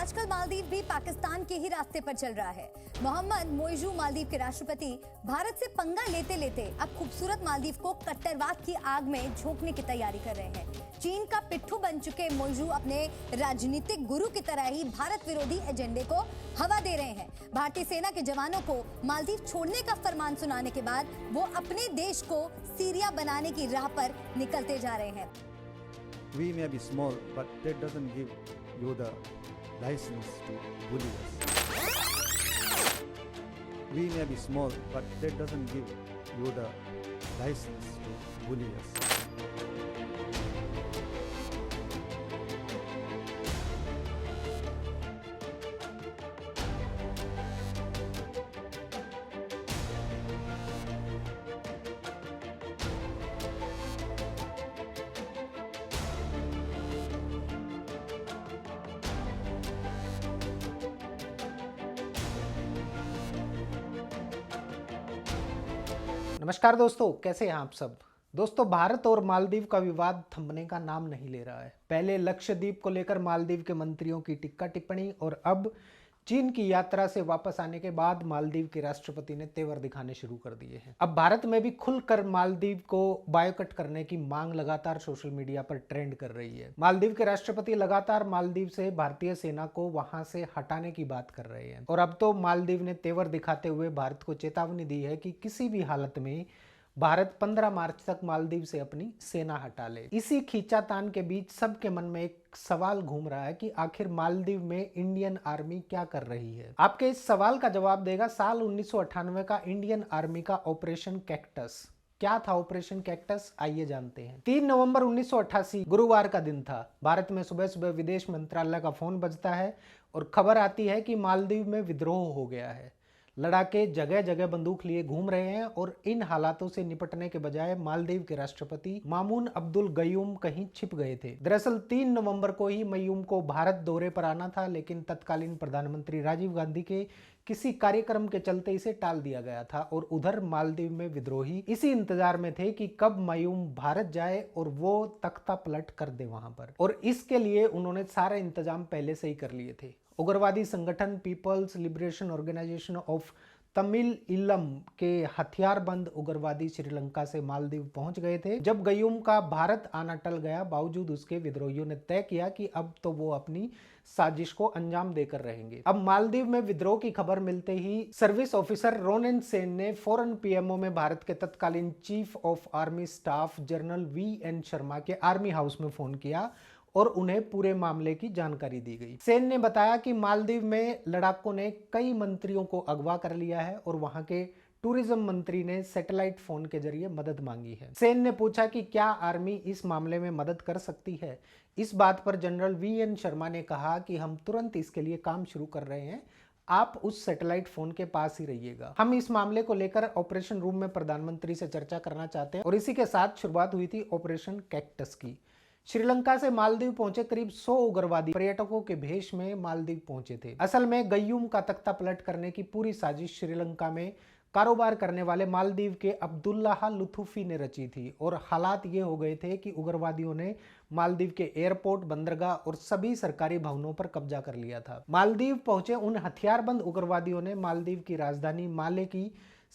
आजकल मालदीव भी पाकिस्तान के ही रास्ते पर चल रहा है। मोहम्मद मोइजू मालदीव के राष्ट्रपति भारत से पंगा लेते लेते अब खूबसूरत मालदीव को कट्टरवाद की आग में झोंकने की तैयारी कर रहे हैं। चीन का पिट्ठू बन चुके मोइजू अपने राजनीतिक गुरु की तरह ही भारत विरोधी एजेंडे को हवा दे रहे हैं। भारतीय सेना के जवानों को मालदीव छोड़ने का फरमान सुनाने के बाद वो अपने देश को सीरिया बनाने की राह पर निकलते जा रहे हैं। We may be small, but that doesn't give you the license to bully us. We may be small, but that doesn't give you the license to bully us. नमस्कार दोस्तों, कैसे हैं आप सब। दोस्तों, भारत और मालदीव का विवाद थमने का नाम नहीं ले रहा है। पहले लक्षद्वीप को लेकर मालदीव के मंत्रियों की टिक्का टिप्पणी और अब चीन की यात्रा से वापस आने के बाद मालदीव के राष्ट्रपति ने तेवर दिखाने शुरू कर दिए हैं। अब भारत में भी खुलकर मालदीव को बायकॉट करने की मांग लगातार सोशल मीडिया पर ट्रेंड कर रही है। मालदीव के राष्ट्रपति लगातार मालदीव से भारतीय सेना को वहां से हटाने की बात कर रहे हैं और अब तो मालदीव ने तेवर दिखाते हुए भारत को चेतावनी दी है कि किसी भी हालत में भारत 15 मार्च तक मालदीव से अपनी सेना हटा ले। इसी खींचातान के बीच सबके मन में एक सवाल घूम रहा है कि आखिर मालदीव में इंडियन आर्मी क्या कर रही है। आपके इस सवाल का जवाब देगा साल 1998 का इंडियन आर्मी का ऑपरेशन कैक्टस। क्या था ऑपरेशन कैक्टस, आइए जानते हैं। 3 नवंबर 1988 गुरुवार का दिन था। भारत में सुबह सुबह विदेश मंत्रालय का फोन बजता है और खबर आती है कि मालदीव में विद्रोह हो गया है। लड़ाके जगह जगह बंदूक लिए घूम रहे हैं और इन हालातों से निपटने के बजाय मालदीव के राष्ट्रपति मामून अब्दुल गयूम कहीं छिप गए थे। दरअसल 3 नवंबर को ही मयूम को भारत दौरे पर आना था, लेकिन तत्कालीन प्रधानमंत्री राजीव गांधी के किसी कार्यक्रम के चलते इसे टाल दिया गया था और उधर मालदीव में विद्रोही इसी इंतजार में थे कि कब मयूम भारत जाए और वो तख्ता पलट कर दे वहां पर, और इसके लिए उन्होंने सारे इंतजाम पहले से ही कर लिए थे। उग्रवादी संगठन peoples liberation organization of Tamil Eelam के हथियारबंद उग्रवादी श्रीलंका से मालदीव पहुंच गए थे। जब गयूम का भारत आना टल गया, बावजूद उसके विद्रोहियों ने तय किया कि अब तो वो अपनी साजिश को अंजाम देकर रहेंगे। अब मालदीव में विद्रोह की खबर मिलते ही सर्विस ऑफिसर रोनेन सेन ने फौरन पीएमओ में भारत के तत्कालीन chief of army staff general VN Sharma के आर्मी हाउस में फोन किया और उन्हें पूरे मामले की जानकारी दी गई। सेन ने बताया कि मालदीव में लड़ाकों ने कई मंत्रियों को अगवा कर लिया है और वहां के टूरिज्म मंत्री ने सैटेलाइट फोन के जरिए मदद मांगी है। सेन ने पूछा कि क्या आर्मी इस मामले में मदद कर सकती है। इस बात पर जनरल VN शर्मा ने कहा कि हम तुरंत इसके लिए काम शुरू कर रहे हैं, आप उस सैटेलाइट फोन के पास ही रहिएगा। हम इस मामले को लेकर ऑपरेशन रूम में प्रधानमंत्री से चर्चा करना चाहते हैं। और इसी के साथ शुरुआत हुई थी ऑपरेशन कैक्टस की। श्रीलंका से मालदीव पहुंचे करीब 100 उग्रवादी पर्यटकों के भेष में मालदीव पहुंचे थे। असल में गयूम का तख्ता पलट करने की पूरी साजिश श्रीलंका में कारोबार करने वाले मालदीव के अब्दुल्लाह लुथुफी ने रची थी और हालात ये हो गए थे कि उग्रवादियों ने मालदीव के एयरपोर्ट, बंदरगाह और सभी सरकारी भवनों पर कब्जा कर लिया था। मालदीव पहुंचे उन हथियारबंद उग्रवादियों ने मालदीव की राजधानी माले की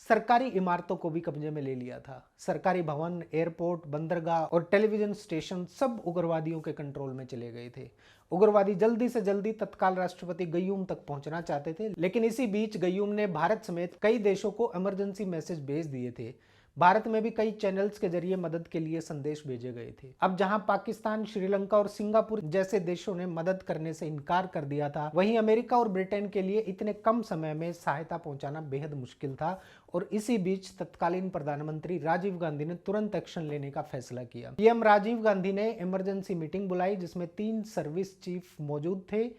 सरकारी इमारतों को भी कब्जे में ले लिया था। सरकारी भवन, एयरपोर्ट, बंदरगाह और टेलीविजन स्टेशन सब उग्रवादियों के कंट्रोल में चले गए थे। उग्रवादी जल्दी से जल्दी तत्काल राष्ट्रपति गयूम तक पहुंचना चाहते थे, लेकिन इसी बीच गयूम ने भारत समेत कई देशों को इमरजेंसी मैसेज भेज दिए थे। भारत में भी कई चैनल्स के जरिए मदद के लिए संदेश भेजे गए थे। अब जहां पाकिस्तान, श्रीलंका और सिंगापुर जैसे देशों ने मदद करने से इनकार कर दिया था, वहीं अमेरिका और ब्रिटेन के लिए इतने कम समय में सहायता पहुंचाना बेहद मुश्किल था। और इसी बीच तत्कालीन प्रधानमंत्री राजीव गांधी ने तुरंत एक्शन लेने का फैसला किया। पीएम राजीव गांधी ने इमरजेंसी मीटिंग बुलाई जिसमें 3 सर्विस चीफ मौजूद थे।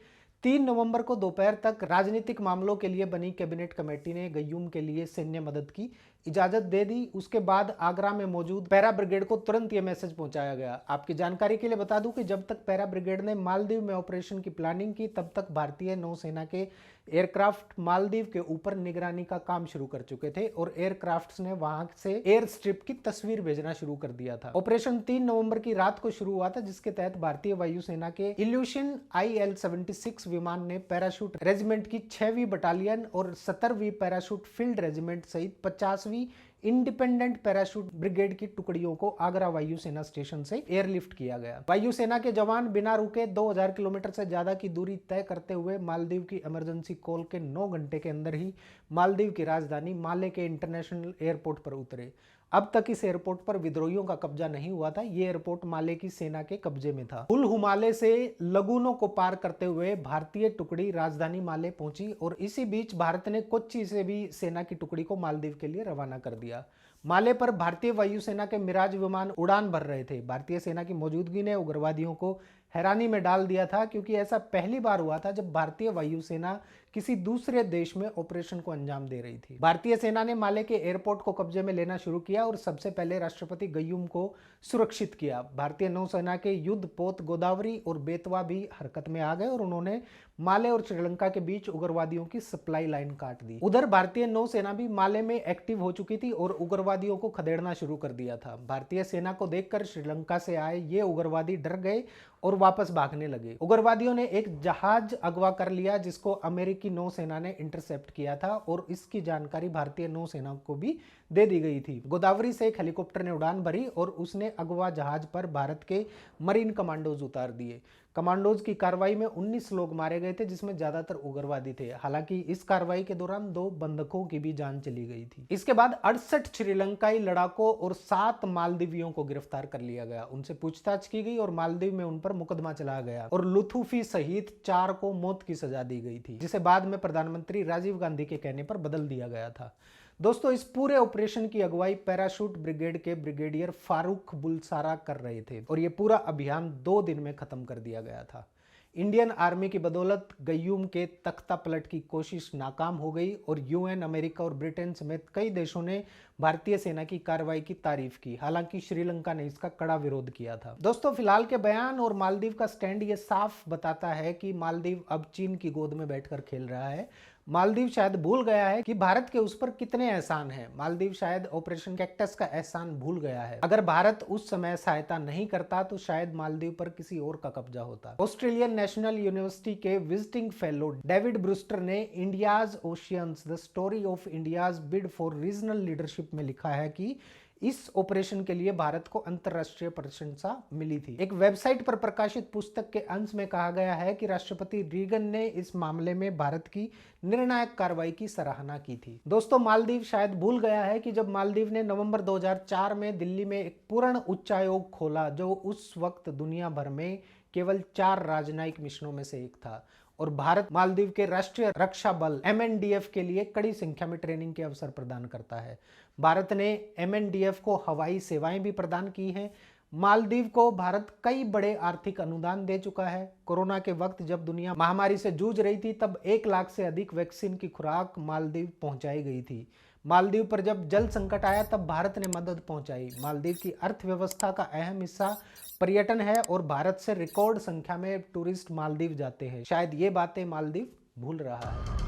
3 नवंबर को दोपहर तक राजनीतिक मामलों के लिए बनी कैबिनेट कमेटी ने गयूम के लिए सैन्य मदद की इजाजत दे दी। उसके बाद आगरा में मौजूद पैरा ब्रिगेड को तुरंत यह मैसेज पहुंचाया गया। आपकी जानकारी के लिए बता दूं कि जब तक पैरा ब्रिगेड ने मालदीव में ऑपरेशन की प्लानिंग की, तब तक भारतीय नौसेना के एयरक्राफ्ट मालदीव के ऊपर निगरानी का काम शुरू कर चुके थे और एयरक्राफ्ट्स ने वहां से एयर स्ट्रिप की तस्वीर भेजना शुरू कर दिया था। ऑपरेशन 3 नवंबर की रात को शुरू हुआ था, जिसके तहत भारतीय वायुसेना के इल्यूशन IL-76 विमान ने पैराशूट रेजिमेंट की 6वीं बटालियन और 17वीं पैराशूट फील्ड रेजिमेंट सहित 50वीं इंडिपेंडेंट पैराशूट ब्रिगेड की टुकड़ियों को आगरा वायुसेना स्टेशन से एयरलिफ्ट किया गया। वायुसेना के जवान बिना रुके 2000 किलोमीटर से ज्यादा की दूरी तय करते हुए मालदीव की इमरजेंसी कॉल के 9 घंटे के अंदर ही मालदीव की राजधानी माले के इंटरनेशनल एयरपोर्ट पर उतरे। अब तक इस एयरपोर्ट पर विद्रोहियों का कब्जा नहीं हुआ था। ये एयरपोर्ट माले की सेना के कब्जे में था। पुल हुमाले से लगूनों को पार करते हुए भारतीय टुकड़ी राजधानी माले पहुंची और इसी बीच भारत ने कोच्चि से भी सेना की टुकड़ी को मालदीव के लिए रवाना कर दिया। माले पर भारतीय वायुसेना के मिराज विमान उड़ान भर रहे थे। भारतीय सेना की मौजूदगी ने उग्रवादियों को हैरानी में डाल दिया था, क्योंकि ऐसा पहली बार हुआ था जब भारतीय वायुसेना किसी दूसरे देश में ऑपरेशन को अंजाम दे रही थी। भारतीय सेना ने माले के एयरपोर्ट को कब्जे में लेना शुरू किया और सबसे पहले राष्ट्रपति गयूम को सुरक्षित किया। भारतीय नौसेना के युद्ध पोत गोदावरी और बेतवा भी हरकत में आ गए और उन्होंने माले और श्रीलंका के बीच उग्रवादियों की सप्लाई लाइन काट दी। उधर भारतीय नौसेना भी माले में एक्टिव हो चुकी थी और उग्रवादियों को खदेड़ना शुरू कर दिया था। भारतीय सेना को देखकर श्रीलंका से आए ये उग्रवादी डर गए और वापस भागने लगे। उग्रवादियों ने एक जहाज अगवा कर लिया, जिसको अमेरिकी नौसेना ने इंटरसेप्ट किया था और इसकी जानकारी भारतीय नौसेना को भी दे दी गई थी। गोदावरी से एक हेलीकॉप्टर ने उड़ान भरी और उसने अगवा जहाज पर भारत के मरीन कमांडोज उतार दिए। कमांडोज की कार्रवाई में 19 लोग मारे गए थे, जिसमें ज्यादातर उग्रवादी थे। हालांकि इस कार्रवाई के दौरान 2 बंधकों की भी जान चली गई थी। इसके बाद 68 श्रीलंकाई लड़ाकों और 7 मालदीवियों को गिरफ्तार कर लिया गया। उनसे पूछताछ की गई और मालदीव में उन पर मुकदमा चलाया गया और लुथुफी सहित 4 को मौत की सजा दी गई थी, जिसे बाद में प्रधानमंत्री राजीव गांधी के कहने पर बदल दिया गया था। दोस्तों, इस पूरे ऑपरेशन की अगुवाई पैराशूट ब्रिगेड के ब्रिगेडियर फारूक बुलसारा कर रहे थे और यह पूरा अभियान 2 दिन में खत्म कर दिया गया था। इंडियन आर्मी की बदौलत गयूम के तख्ता पलट की कोशिश नाकाम हो गई और यूएन, अमेरिका और ब्रिटेन समेत कई देशों ने भारतीय सेना की कार्रवाई की तारीफ की। हालांकि श्रीलंका ने इसका कड़ा विरोध किया था। दोस्तों, फिलहाल के बयान और मालदीव का स्टैंड ये साफ बताता है कि मालदीव अब चीन की गोद में बैठकर खेल रहा है। मालदीव शायद भूल गया है कि भारत के उस पर कितने एहसान हैं। मालदीव शायद ऑपरेशन कैक्टस का एहसान भूल गया है। अगर भारत उस समय सहायता नहीं करता तो शायद मालदीव पर किसी और का कब्जा होता। ऑस्ट्रेलियन नेशनल यूनिवर्सिटी के विजिटिंग फेलो डेविड ब्रूस्टर ने India's oceans the story of India's bid for regional leadership में लिखा है कि इस ऑपरेशन के लिए भारत को अंतरराष्ट्रीय प्रशंसा मिली थी। एक वेबसाइट पर प्रकाशित पुस्तक के अंश में कहा गया है कि राष्ट्रपति रीगन ने इस मामले में भारत की निर्णायक कार्रवाई की सराहना की थी। दोस्तों, मालदीव शायद भूल गया है कि जब मालदीव ने नवंबर 2004 में दिल्ली में एक पूर्ण उच्चायोग खोला, जो उस वक्त दुनिया भर में केवल 4 राजनयिक मिशनों में से एक था और भारत मालदीव के राष्ट्रीय रक्षा बल MNDF के लिए कड़ी संख्या में ट्रेनिंग के अवसर प्रदान करता है। भारत ने MNDF को हवाई सेवाएं भी प्रदान की हैं। मालदीव को भारत कई बड़े आर्थिक अनुदान दे चुका है। कोरोना के वक्त जब दुनिया महामारी से जूझ रही थी, तब 1 लाख से अधिक वैक्सीन की खुराक मालदीव पहुंचाई गई थी। मालदीव पर जब जल संकट आया, तब भारत ने मदद पहुंचाई। मालदीव की अर्थव्यवस्था का अहम हिस्सा पर्यटन है और भारत से रिकॉर्ड संख्या में टूरिस्ट मालदीव जाते हैं। शायद ये बातें मालदीव भूल रहा है।